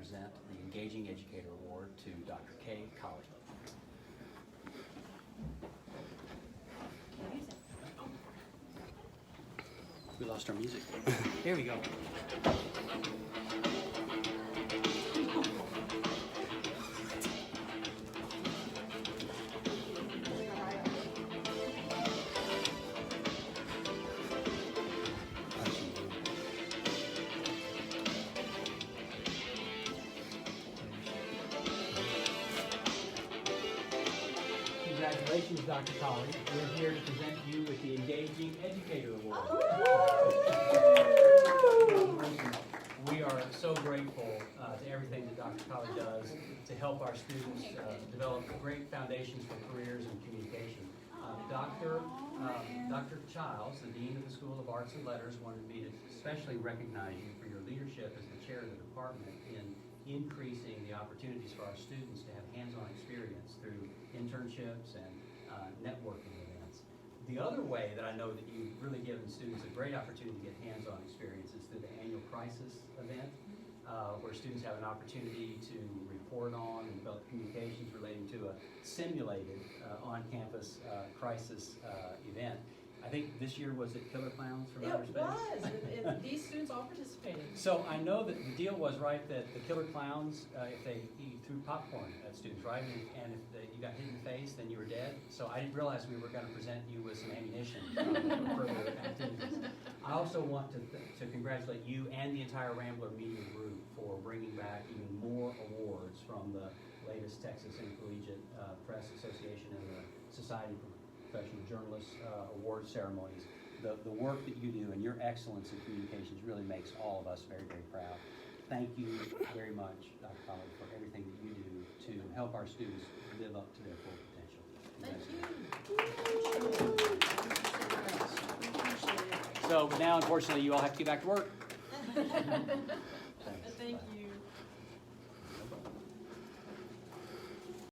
present the Engaging Educator Award to Dr. Kay Colley. We lost our music. Here we go. Congratulations, Dr. Colley. We're here to present you with the Engaging Educator Award. We are so grateful to everything that Dr. Colley does to help our students develop great foundations for careers and communication. Dr. Childs, the Dean of the School of Arts and Letters, wanted me to especially recognize you for your leadership as the chair of the department in increasing the opportunities for our students to have hands-on experience through internships and networking events. The other way that I know that you've really given students a great opportunity to get hands-on experience is through the annual crisis event, where students have an opportunity to report on and develop communications relating to a simulated on-campus crisis event. I think this year was it Killer Clowns from Outer Space? It was. These students all participated. So I know that the deal was, right, that the Killer Clowns, if they threw popcorn at students, right, and if you got hit in the face, then you were dead. So I didn't realize we were going to present you with some ammunition for further activities. I also want to congratulate you and the entire Rambler Media Group for bringing back even more awards from the latest Texas Intercollegiate Press Association and the Society for Professional Journalists award ceremonies. The work that you do and your excellence in communications really makes all of us very, very proud. Thank you very much, Dr. Colley, for everything that you do to help our students live up to their full potential. So now, unfortunately, you all have to get back to work. Thank you.